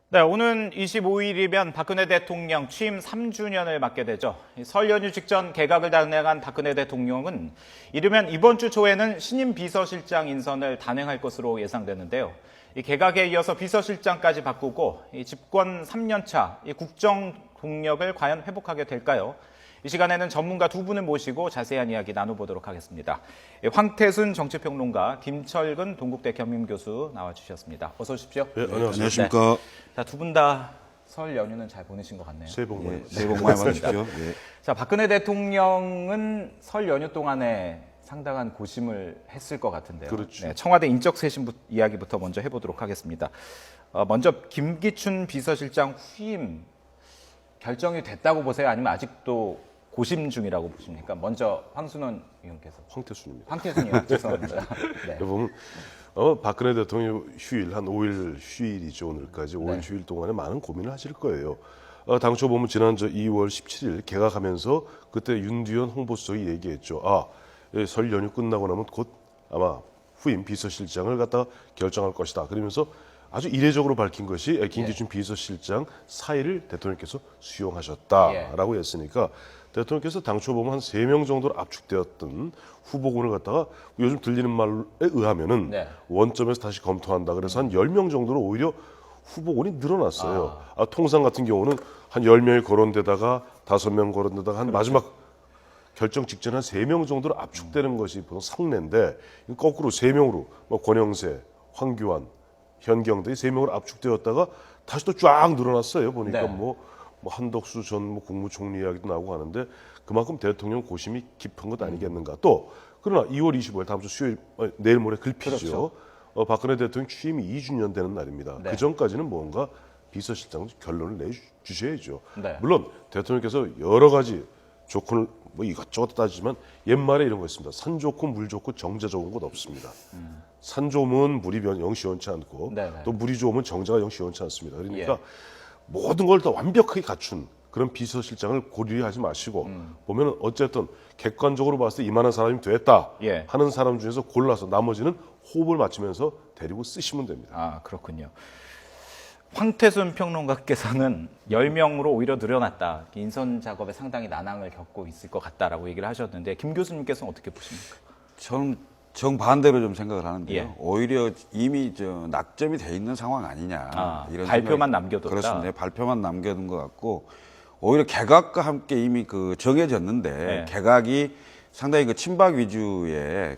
네, 오는 25일이면 박근혜 대통령 취임 3주년을 맞게 되죠. 설 연휴 직전 개각을 단행한 박근혜 대통령은 이르면 이번 주 초에는 신임 비서실장 인선을 단행할 것으로 예상되는데요. 이 개각에 이어서 비서실장까지 바꾸고 이 집권 3년차 이 국정 동력을 과연 회복하게 될까요? 이 시간에는 전문가 두 분을 모시고 자세한 이야기 나눠보도록 하겠습니다. 황태순 정치평론가, 김철근 동국대 겸임교수 나와주셨습니다. 어서 오십시오. 네, 안녕하세요. 안녕하십니까. 자, 두 분 다 설 연휴는 잘 보내신 것 같네요. 새해 복 많이 받으세요. 새해 복 많이 받으십시오. 예. 자, 박근혜 대통령은 설 연휴 동안에 상당한 고심을 했을 것 같은데요. 그렇죠. 네, 청와대 인적 쇄신 이야기부터 먼저 해보도록 하겠습니다. 먼저 김기춘 비서실장 후임 결정이 됐다고 보세요? 아니면 아직도 고심 중이라고 보십니까? 먼저 황순원 의원께서. 황태순입니다. 황태순 의원, 죄송합니다. 네. 보면 박근혜 대통령 휴일 한 5일 휴일이죠. 오늘까지 5일 휴일 동안에 많은 고민을 하실 거예요. 당초 보면 지난 2월 17일 개각하면서 그때 윤두현 홍보수석이 얘기했죠. 설 연휴 끝나고 나면 곧 아마 후임 비서실장을 갖다가 결정할 것이다. 그러면서 아주 이례적으로 밝힌 것이 김기춘 비서실장 사의를 대통령께서 수용하셨다라고 했으니까 대통령께서 당초 보면 한 3명 정도로 압축되었던 후보군을 갖다가 요즘 들리는 말에 의하면은 원점에서 다시 검토한다. 그래서 한 10명 정도로 오히려 후보군이 늘어났어요. 통상 같은 경우는 한 10명이 거론되다가 5명 거론되다가 한 마지막 결정 직전에 한 3명 정도로 압축되는 것이 보통 상례인데 거꾸로 3명으로 권영세, 황교안, 현경 등이 3명으로 압축되었다가 다시 또 쫙 늘어났어요. 보니까 한덕수 전 국무총리 이야기도 나오고 하는데 그만큼 대통령 고심이 깊은 것 아니겠는가. 또 그러나 2월 25일 다음 주 수요일 내일 모레 글피죠. 그렇죠. 박근혜 대통령 취임이 2주년 되는 날입니다. 그 전까지는 뭔가 비서실장 결론을 내주셔야죠. 물론 대통령께서 여러 가지 조건을 이것저것 따지지만 옛말에 이런 거 있습니다. 산 좋고 물 좋고 정자 좋은 곳 없습니다. 산 좋으면 물이 영 시원치 않고 또 물이 좋으면 정자가 영 시원치 않습니다. 그러니까 모든 걸 다 완벽하게 갖춘 그런 비서실장을 고려하지 마시고 보면은 어쨌든 객관적으로 봤을 때 이만한 사람이 됐다 하는 사람 중에서 골라서 나머지는 호흡을 맞추면서 데리고 쓰시면 됩니다. 그렇군요. 황태순 평론가께서는 10명으로 오히려 늘어났다. 인선 작업에 상당히 난항을 겪고 있을 것 같다라고 얘기를 하셨는데 김 교수님께서는 어떻게 보십니까? 저는 정반대로 좀 생각을 하는데요. 오히려 이미 낙점이 돼 있는 상황 아니냐. 이런 발표만 남겨뒀다. 그렇습니다. 발표만 남겨둔 것 같고 오히려 개각과 함께 이미 정해졌는데 개각이 상당히 친박 위주의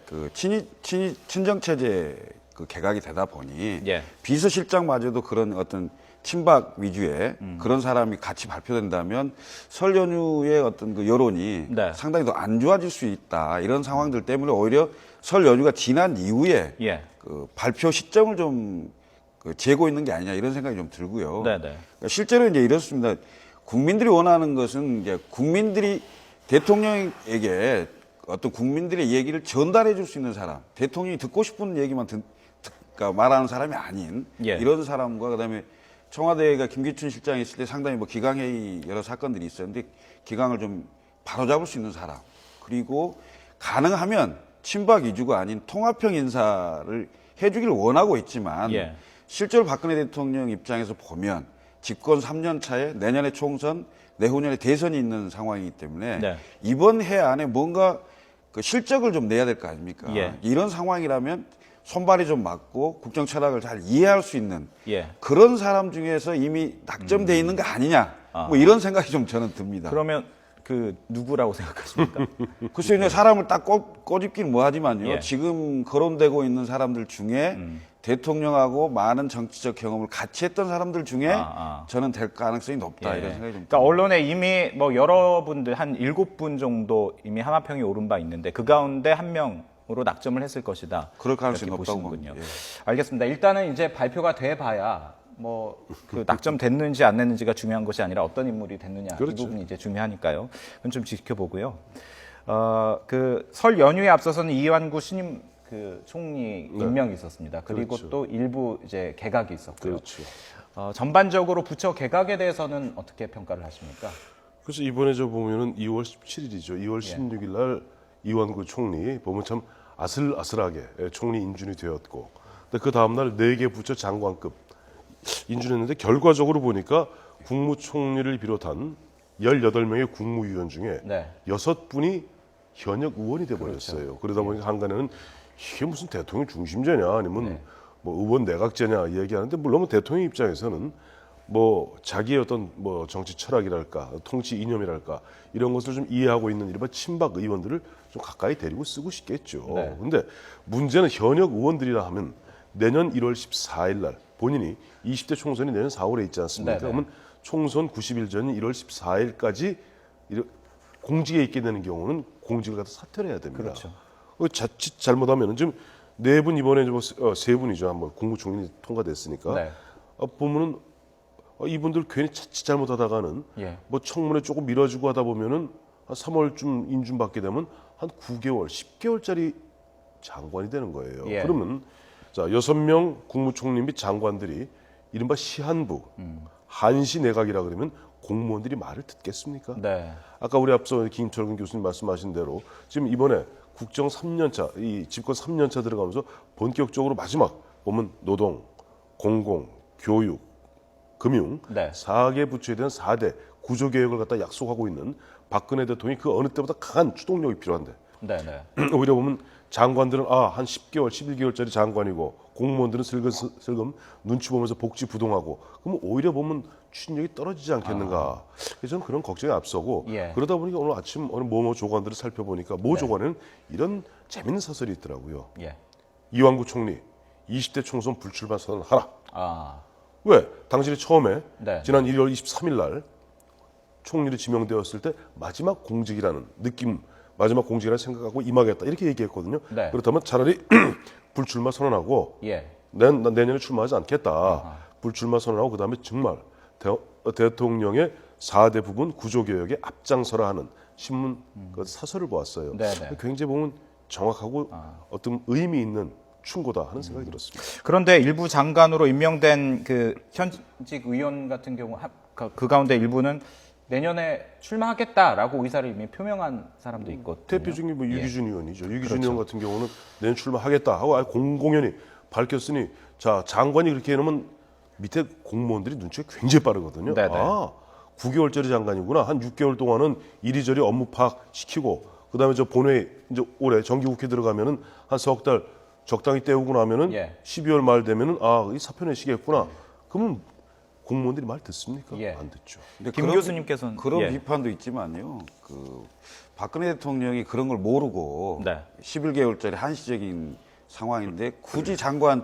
친정 체제 개각이 되다 보니 비서실장마저도 그런 어떤 친박 위주의 그런 사람이 같이 발표된다면 설 연휴의 어떤 여론이 상당히 더 안 좋아질 수 있다. 이런 상황들 때문에 오히려 설 연휴가 지난 이후에 발표 시점을 좀 재고 있는 게 아니냐 이런 생각이 좀 들고요. 그러니까 실제로 이제 이렇습니다. 국민들이 원하는 것은 이제 국민들이 대통령에게 어떤 국민들의 얘기를 전달해 줄 수 있는 사람, 대통령이 듣고 싶은 얘기만 그러니까 말하는 사람이 아닌 이런 사람과 그다음에 청와대가 김기춘 실장이 있을 때 상당히 기강회의 여러 사건들이 있었는데 기강을 좀 바로잡을 수 있는 사람 그리고 가능하면 친박 위주가 아닌 통합형 인사를 해주기를 원하고 있지만 실제로 박근혜 대통령 입장에서 보면 집권 3년 차에 내년에 총선, 내후년에 대선이 있는 상황이기 때문에 이번 해 안에 뭔가 그 실적을 좀 내야 될 거 아닙니까? 이런 상황이라면 손발이 좀 맞고 국정 철학을 잘 이해할 수 있는 그런 사람 중에서 이미 낙점돼 있는 거 아니냐 이런 생각이 좀 저는 듭니다. 그러면 누구라고 생각하십니까? 글쎄요, 사람을 딱 꼬집기는 뭐하지만요. 지금 거론되고 있는 사람들 중에 대통령하고 많은 정치적 경험을 같이 했던 사람들 중에 저는 될 가능성이 높다 이런 생각이 좀 듭니다. 그러니까 언론에 이미 여러분들 한 7분 정도 이미 하마평이 오른 바 있는데 그 가운데 한 명으로 낙점을 했을 것이다. 그럴 가능성이 이렇게 높다고 보시는군요. 봅니다. 알겠습니다. 일단은 이제 발표가 돼봐야 낙점됐는지 안 됐는지가 중요한 것이 아니라 어떤 인물이 됐느냐 이 부분이 이제 중요하니까요. 그건 좀 지켜보고요. 설 연휴에 앞서서는 이완구 신임 총리 임명이 있었습니다. 그리고 또 일부 이제 개각이 있었고요. 전반적으로 부처 개각에 대해서는 어떻게 평가를 하십니까? 그래서 이번에 보면은 2월 17일이죠. 2월 16일 날 이완구 총리 보면 참 아슬아슬하게 총리 인준이 되었고, 근데 그 다음 날 4개 부처 장관급 인준했는데 결과적으로 보니까 국무총리를 비롯한 18명의 국무위원 중에 네. 6분이 현역 의원이 돼 버렸어요. 그러다 보니까 한간에는 이게 무슨 대통령 중심제냐 아니면 뭐 의원 내각제냐 얘기하는데 물론 뭐 대통령 입장에서는 뭐 자기의 어떤 뭐 정치 철학이랄까 통치 이념이랄까 이런 것을 좀 이해하고 있는 일반 친박 의원들을 좀 가까이 데리고 쓰고 싶겠죠. 네. 근데 문제는 현역 의원들이라 하면 내년 1월 14일 날 본인이 20대 총선이 내년 4월에 있지 않습니까? 네네. 그러면 총선 90일 전인 1월 14일까지 공직에 있게 되는 경우는 공직을 갖다 사퇴를 해야 됩니다. 그렇죠. 자칫 잘못하면 지금 4분 이번에 뭐 3분이죠. 한번 국무총리 통과됐으니까 네. 보면은 이분들 괜히 자칫 잘못하다가는 예. 뭐 청문회 조금 미뤄주고 하다 보면은 한 3월쯤 인준받게 되면 한 9개월, 10개월짜리 장관이 되는 거예요. 예. 그러면 자 6명 국무총리 및 장관들이 이른바 시한부, 한시 내각이라 그러면 공무원들이 말을 듣겠습니까? 네. 아까 우리 앞서 김철근 교수님 말씀하신 대로 지금 이번에 국정 3년차, 이 집권 3년차 들어가면서 본격적으로 마지막 보면 노동, 공공, 교육, 금융 네. 4개 부처에 대한 4대 구조 개혁을 갖다 약속하고 있는 박근혜 대통령이 그 어느 때보다 강한 추동력이 필요한데 네네. 오히려 보면 장관들은 한 10개월, 11개월짜리 장관이고 공무원들은 슬금 눈치 보면서 복지 부동하고 그러면 오히려 보면 추진력이 떨어지지 않겠는가. 그래서 저는 그런 걱정이 앞서고 예. 그러다 보니까 오늘 아침 어느 모모 조관들을 살펴보니까 모 조관에는 이런 재밌는 사설이 있더라고요. 예. 이완구 총리 20대 총선 불출마 선언하라. 아. 왜? 당신이 처음에 네. 지난 1월 23일 날 총리로 지명되었을 때 마지막 공직이라는 느낌, 마지막 공직이라는 생각하고 임하겠다 이렇게 얘기했거든요. 네. 그렇다면 차라리 불출마 선언하고 예. 난 내년에 출마하지 않겠다. 불출마 선언하고 그다음에 정말 대통령의 4대 부분 구조개혁에 앞장서라 하는 신문 그 사설을 보았어요. 네네. 굉장히 보면 정확하고 어떤 의미 있는 충고다 하는 생각이 들었습니다. 그런데 일부 장관으로 임명된 그 현직 의원 같은 경우 그 가운데 일부는 내년에 출마하겠다라고 의사를 이미 표명한 사람도 있거든요. 대표 중에 뭐 유기준 의원이죠. 유기준 그렇죠. 의원 같은 경우는 내년 출마하겠다 하고 아예 공공연히 밝혔으니 자 장관이 그렇게 해놓으면 밑에 공무원들이 눈치가 굉장히 빠르거든요. 네네. 9개월짜리 장관이구나. 한 6개월 동안은 이리저리 업무 파악 시키고 그다음에 저 본회의 이제 올해 정기국회 들어가면은 한 석 달 적당히 때우고 나면은 예. 12월 말 되면은 이 사표 내시겠구나. 그러면 공무원들이 말 듣습니까? 예. 안 듣죠. 근데 김 교수님께서는 그런 예. 비판도 있지만요. 그 박근혜 대통령이 그런 걸 모르고 네. 11개월짜리 한시적인 상황인데 굳이 장관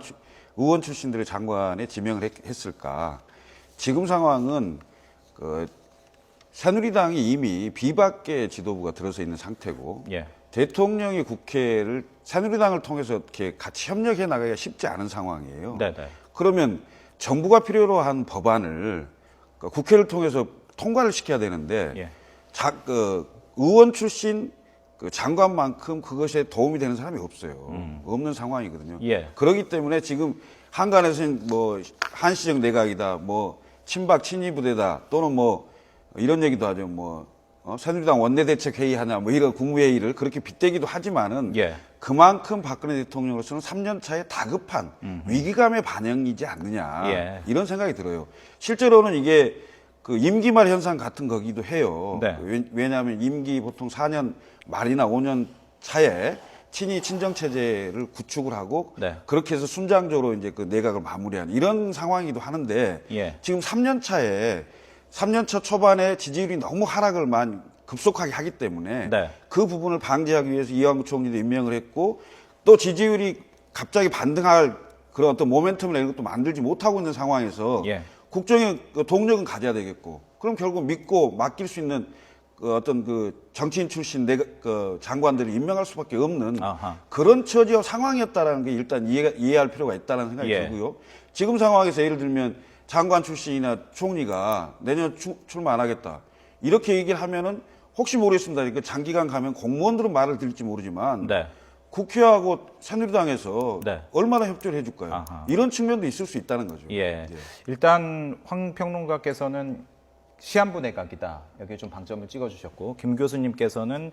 의원 출신들의 장관에 지명을 했을까? 지금 상황은 그 새누리당이 이미 비박계 지도부가 들어서 있는 상태고 예. 대통령이 국회를 새누리당을 통해서 이렇게 같이 협력해 나가기가 쉽지 않은 상황이에요. 네네. 그러면 정부가 필요로 한 법안을 국회를 통해서 통과를 시켜야 되는데 예. 의원 출신 그 장관만큼 그것에 도움이 되는 사람이 없어요. 없는 상황이거든요. 예. 그렇기 때문에 지금 한간에서는 뭐 한시적 내각이다, 뭐 친박 친이 부대다, 또는 뭐 이런 얘기도 하죠. 뭐 새누리당 원내대책 회의하냐, 뭐 이런 국무회의를 그렇게 빗대기도 하지만은 예. 그만큼 박근혜 대통령으로서는 3년 차에 다급한 위기감의 반영이지 않느냐 예. 이런 생각이 들어요. 실제로는 이게 그 임기 말 현상 같은 거기도 해요. 네. 왜냐하면 임기 보통 4년 말이나 5년 차에 친이 친정 체제를 구축을 하고 네. 그렇게 해서 순장적으로 이제 그 내각을 마무리하는 이런 상황이기도 하는데 예. 지금 3년 차 초반에 지지율이 너무 하락을 급속하게 하기 때문에 네. 그 부분을 방지하기 위해서 이완구 총리도 임명을 했고 또 지지율이 갑자기 반등할 그런 어떤 모멘텀을 내는 것도 만들지 못하고 있는 상황에서 예. 국정의 그 동력은 가져야 되겠고 그럼 결국 믿고 맡길 수 있는 그 어떤 그 정치인 출신 그 장관들을 임명할 수밖에 없는 아하. 그런 처지와 상황이었다라는 게 일단 이해할 필요가 있다는 생각이 예. 들고요. 지금 상황에서 예를 들면 장관 출신이나 총리가 내년 출마 안 하겠다 이렇게 얘기를 하면은 혹시 모르겠습니다. 그 장기간 가면 공무원들은 말을 들을지 모르지만 네. 국회하고 새누리당에서 네. 얼마나 협조를 해줄까요? 아하. 이런 측면도 있을 수 있다는 거죠. 예. 일단 황 평론가께서는 시한부 내각이다. 여기에 좀 방점을 찍어주셨고 김 교수님께서는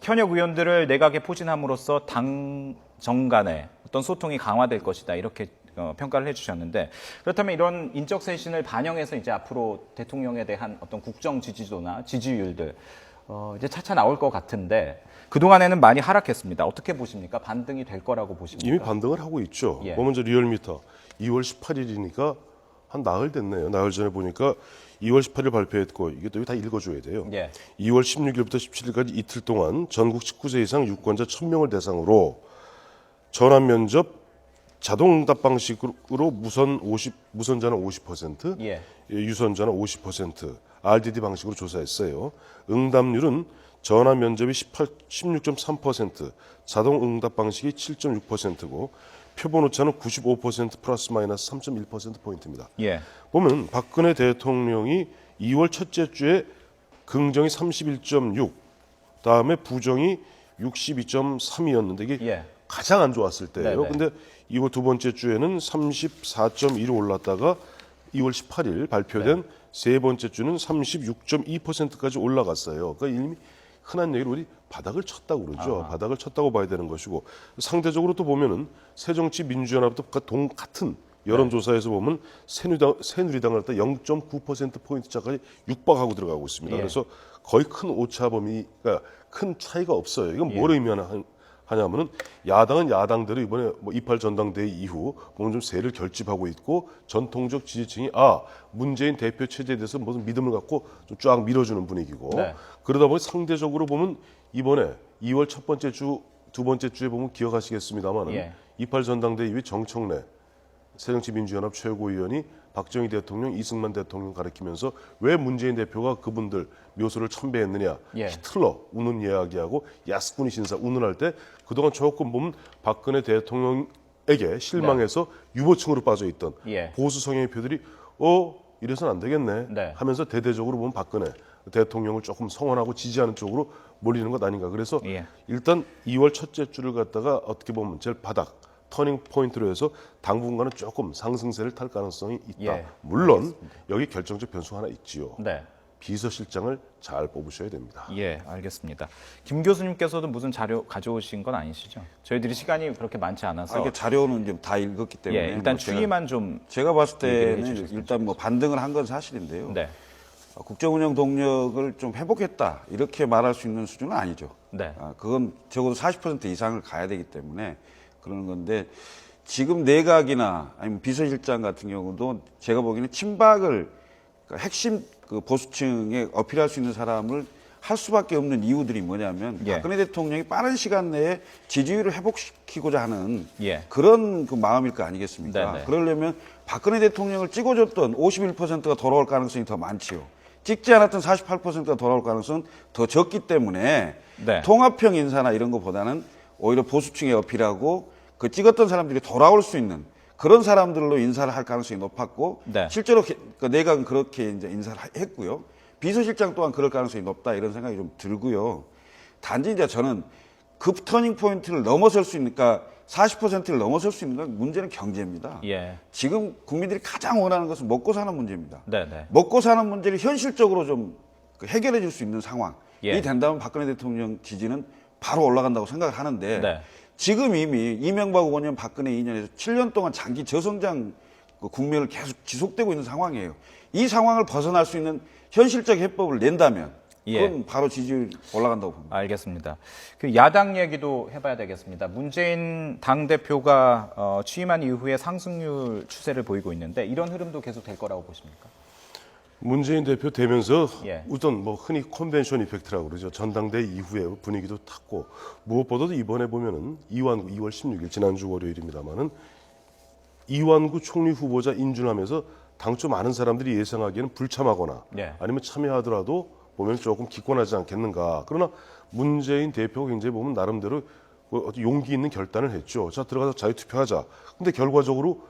현역 의원들을 내각에 포진함으로써 당 정 간의 어떤 소통이 강화될 것이다. 이렇게 평가를 해주셨는데 그렇다면 이런 인적 쇄신을 반영해서 이제 앞으로 대통령에 대한 어떤 국정 지지도나 지지율들 이제 차차 나올 것 같은데 그동안에는 많이 하락했습니다. 어떻게 보십니까? 반등이 될 거라고 보십니까? 이미 반등을 하고 있죠. 예. 보면 저 리얼미터 2월 18일이니까 한 나흘 됐네요. 나흘 전에 보니까 2월 18일 발표했고 이게 또 다 읽어줘야 돼요. 예. 2월 16일부터 17일까지 이틀 동안 전국 19세 이상 유권자 1000명을 대상으로 전화 면접 자동응답 방식으로 무선자는 50%, 예. 유선자는 50%, RDD 방식으로 조사했어요. 응답률은 전화 면접이 16.3%, 자동응답 방식이 7.6%고 표본 오차는 95% 플러스 마이너스 3.1%포인트입니다. 예. 보면 박근혜 대통령이 2월 첫째 주에 긍정이 31.6, 다음에 부정이 62.3이었는데 이게 예. 가장 안 좋았을 때예요. 네네. 근데 2월 두 번째 주에는 34.2로 올랐다가 2월 18일 발표된 세 번째 주는 36.2%까지 올라갔어요. 그러니까 이미 흔한 얘기로 우리 바닥을 쳤다고 그러죠. 바닥을 쳤다고 봐야 되는 것이고 상대적으로 또 보면은 새정치민주연합도 같은 여론조사에서 보면 새누리당을 갖다 0.9%포인트짜까지 육박하고 들어가고 있습니다. 예. 그래서 거의 큰 오차 범위가 큰 차이가 없어요. 이건 뭘 의미하냐면은 야당은 야당대로 이번에 뭐 28 전당대회 이후 보면 좀 세를 결집하고 있고 전통적 지지층이 문재인 대표 체제에 대해서 무슨 믿음을 갖고 좀 쫙 밀어주는 분위기고 네. 그러다 보니 상대적으로 보면 이번에 2월 첫 번째 주, 두 번째 주에 보면 기억하시겠습니다만은 예. 28 전당대회 이후에 정청래 새정치민주연합 최고위원이 박정희 대통령, 이승만 대통령 가리키면서 왜 문재인 대표가 그분들 묘소를 첨배했느냐. 예. 히틀러 운운 이야기하고 야스쿠니 신사 운운할 때 그동안 조금 보면 박근혜 대통령에게 실망해서 유보층으로 빠져있던 예. 보수 성향의 표들이 이래서는 안 되겠네 네. 하면서 대대적으로 보면 박근혜 대통령을 조금 성원하고 지지하는 쪽으로 몰리는 것 아닌가. 그래서 예. 일단 2월 첫째 주를 갖다가 어떻게 보면 제일 바닥 터닝 포인트로 해서 당분간은 조금 상승세를 탈 가능성이 있다. 예, 물론 여기 결정적 변수 하나 있지요. 네. 비서실장을 잘 뽑으셔야 됩니다. 예, 알겠습니다. 김 교수님께서도 무슨 자료 가져오신 건 아니시죠? 저희들이 시간이 그렇게 많지 않아서 이게 자료는 좀 다 읽었기 때문에 예, 일단 뭐 추이만 좀 제가 봤을 얘기를 때는 해주셨으면 일단 뭐 반등을 한 건 사실인데요. 네. 국정운영 동력을 좀 회복했다 이렇게 말할 수 있는 수준은 아니죠. 네. 그건 적어도 40% 이상을 가야 되기 때문에 그러는 건데 지금 내각이나 아니면 비서실장 같은 경우도 제가 보기에는 친박을 그러니까 핵심 그 보수층에 어필할 수 있는 사람을 할 수밖에 없는 이유들이 뭐냐면 예. 박근혜 대통령이 빠른 시간 내에 지지율을 회복시키고자 하는 예. 그런 그 마음일 거 아니겠습니까? 네네. 그러려면 박근혜 대통령을 찍어줬던 51%가 돌아올 가능성이 더 많지요. 찍지 않았던 48%가 돌아올 가능성은 더 적기 때문에 네. 통합형 인사나 이런 것보다는 오히려 보수층에 어필하고 그 찍었던 사람들이 돌아올 수 있는 그런 사람들로 인사를 할 가능성이 높았고 네. 실제로 그 내각은 그렇게 이제 인사를 했고요. 비서실장 또한 그럴 가능성이 높다 이런 생각이 좀 들고요. 단지 이제 저는 급 터닝 포인트를 넘어설 수 있는, 그러니까 40%를 넘어설 수 있는 건 문제는 경제입니다. 예. 지금 국민들이 가장 원하는 것은 먹고 사는 문제입니다. 네, 네. 먹고 사는 문제를 현실적으로 좀 해결해 줄 수 있는 상황이 예. 된다면 박근혜 대통령 지지는 바로 올라간다고 생각을 하는데 네. 지금 이미 이명박 5년, 박근혜 2년에서 7년 동안 장기 저성장 그 국면을 계속 지속되고 있는 상황이에요. 이 상황을 벗어날 수 있는 현실적 해법을 낸다면 그건 바로 지지율 올라간다고 봅니다. 알겠습니다. 그 야당 얘기도 해봐야 되겠습니다. 문재인 당대표가 취임한 이후에 상승률 추세를 보이고 있는데 이런 흐름도 계속 될 거라고 보십니까? 문재인 대표 되면서 예. 우선 뭐 흔히 컨벤션 이펙트라고 그러죠. 전당대 이후에 분위기도 탔고 무엇보다도 이번에 보면은 이완구 2월 16일 지난주 월요일입니다만은 이완구 총리 후보자 인준하면서 당초 많은 사람들이 예상하기에는 불참하거나 예. 아니면 참여하더라도 보면 조금 기권하지 않겠는가. 그러나 문재인 대표가 굉장히 보면 나름대로 용기 있는 결단을 했죠. 자, 들어가서 자유투표하자. 근데 결과적으로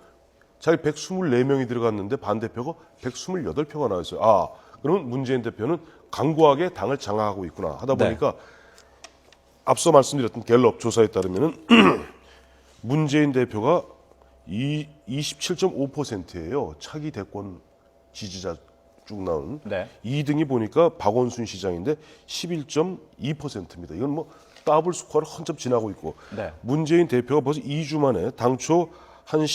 자기 124명이 들어갔는데 반대표가 128표가 나왔어요. 그러면 문재인 대표는 강고하게 당을 장악하고 있구나 하다 보니까 앞서 말씀드렸던 갤럽 조사에 따르면은 문재인 대표가 27.5%예요. 차기 대권 지지자 쭉 나온. 네. 2등이 보니까 박원순 시장인데 11.2%입니다. 이건 뭐 더블 스코어를 헌첩 지나고 있고 네. 문재인 대표가 벌써 2주 만에 당초 한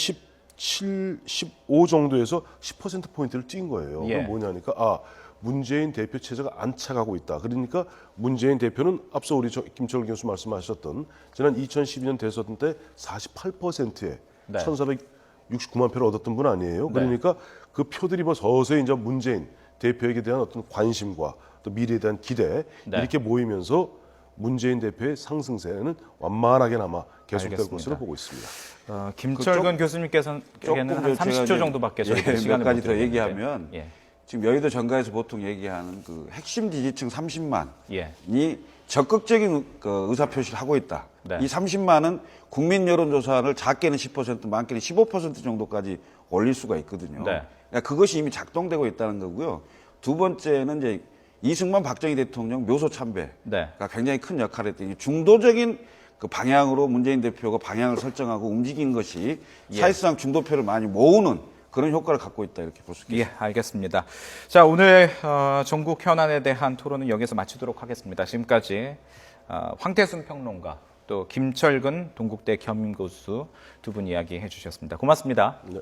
15 정도에서 10%포인트를 뛴 거예요. 예. 그럼 뭐냐니까 문재인 대표 체제가 안착하고 있다. 그러니까 문재인 대표는 앞서 우리 김철 교수 말씀하셨던 지난 2012년 대선 때 48%의 네. 1,469만 표를 얻었던 분 아니에요. 그러니까 그 표들이 뭐 서서히 이제 문재인 대표에게 대한 어떤 관심과 또 미래에 대한 기대 네. 이렇게 모이면서 문재인 대표의 상승세는 완만하게나마 계속될 알겠습니다. 것으로 보고 있습니다. 김철근 교수님께서는 한 30초 정도밖에 저희가 시간을 몇 가지 못 더 드리는데. 얘기하면 예. 지금 여의도 정가에서 보통 얘기하는 그 핵심 지지층 30만이 예. 적극적인 그 의사 표시를 하고 있다. 네. 이 30만은 국민 여론조사를 작게는 10%, 많게는 15% 정도까지 올릴 수가 있거든요. 네. 그러니까 그것이 이미 작동되고 있다는 거고요. 두 번째는 이제 이승만 박정희 대통령 묘소 참배가 네. 굉장히 큰 역할을 했더니 중도적인 그 방향으로 문재인 대표가 방향을 설정하고 움직인 것이 예. 사실상 중도표를 많이 모으는 그런 효과를 갖고 있다 이렇게 볼 수 있겠습니다. 예, 알겠습니다. 자, 오늘 전국 현안에 대한 토론은 여기서 마치도록 하겠습니다. 지금까지 황태순 평론가 또 김철근 동국대 겸임교수 두 분 이야기해 주셨습니다. 고맙습니다. 네.